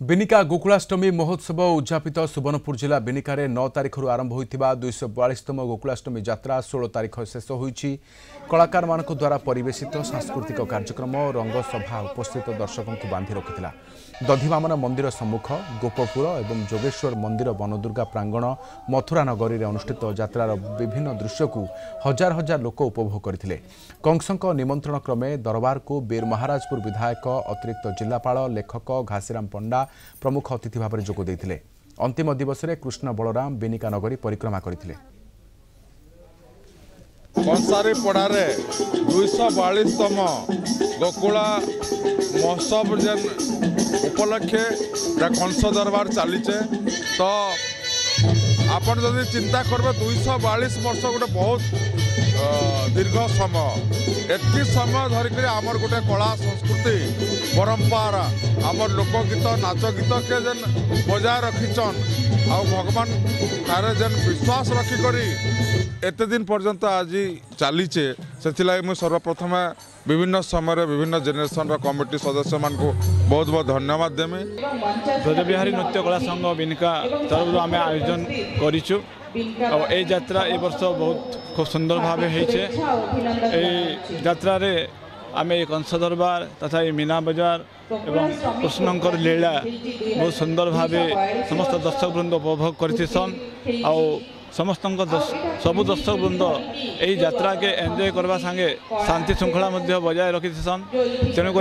बिनिका गोकुलाष्टमी महोत्सव उद्यापित सुवर्णपुर जिला बिनिकार 9 तारिख आरंभ होता 242तम गोकुलाष्टमी यात्रा 16 तारिख शेष होती। कलाकार मान द्वारा परिवेशित सांस्कृतिक कार्यक्रम रंग सभा उपस्थित दर्शकों को बांधि रखिता। दधिवामन मंदिर सम्मुख गोपपुर और जोगेश्वर मंदिर वनदुर्गा प्रांगण मथुरा नगरी में अनुष्ठित यात्रार विभिन्न दृश्य को हजार हजार लोक उपभोग करते। कंसक निमंत्रण क्रमे दरबार को बीर महाराजपुर विधायक अतिरिक्त जिलापाल लेखक घासीराम पंडा प्रमुख अतिथि भाव में जोग देते। अंतिम दिवस में कृष्ण बलराम बिनिका नगरी परिक्रमा करते। कंसारी पड़ारे 242तम गोकुला महोत्सव जेन उपलक्षे कंस दरबार चलीचे तो आपन जदि चिंता करबे 242 वर्ष गोटे बहुत दीर्घ समय एति समय धरिक आमर गोटे कला संस्कृति परंपरा आमर लोकगीत नाच गीत के जेन बजाय रखीचन आ भगवान तारे जेन विश्वास रखिक एते दिन पर्यंत आज चलीचे से मुझे सर्वप्रथम विभिन्न समय विभिन्न जेनेरेशन कमिटी सदस्य मान को बहुत बहुत धन्यवाद देमी। ब्रजबिहारी नृत्य कला संघ बिनिका तरफ आम आयोजन करूँ और ये यात्रा ए वर्ष बहुत खूब सुंदर भाव होइछे। यात्रा रे आम कंस दरबार तथा ये मीना बजार एवं कृष्णंकर लीला बहुत सुंदर भाव समस्त दर्शक वृंद उपभोग करसन और समस्त सबु दर्शक वृंद यही यात्रा के एंजॉय करवा संगे शांति श्रृंखला बजाय रखीसन। तेणुक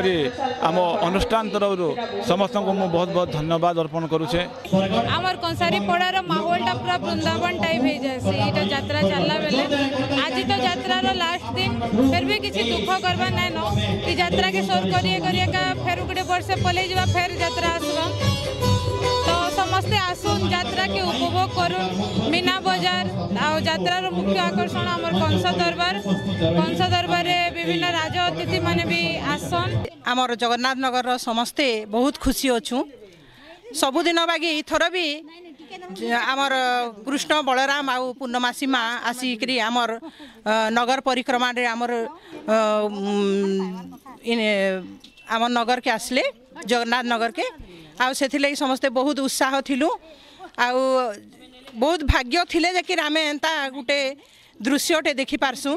आम अनुष्ठान तरफ समस्त को मुझे बहुत बहुत धन्यवाद अर्पण करुचे। आमर कंसारी पड़ार माहौलटा पूरा वृंदावन टाइप हो जाए यात्रा चलला बेले आज तो यात्रार लास्ट दिन फिर भी किसी दुख करवा ना नो कि यात्रा के सोर करिएका फेर गोटे वर्ष पलि जा फेर यात्रा आसबा तो समस्ते आसुन यात्रा के उपभोग करूँ। मीना बजार और यात्रार मुख्य आकर्षण आमर कंस दरबार विभिन्न राज अतिथि माने भी आसन। आमर जगन्नाथ नगर समस्ते बहुत खुशी अच्छू सबुदिन बागी इथर भी आमर कृष्ण बलराम आउ पूर्णमासी माँ आसिक आमर नगर परिक्रमा आमर आमर नगर के आसले जगन्नाथ नगर के आउ से समस्ते बहुत उत्साह थिलु आउ बहुत भाग्य थिले जे कि आमे एंता गुटे दृश्यटे देखि पारसु।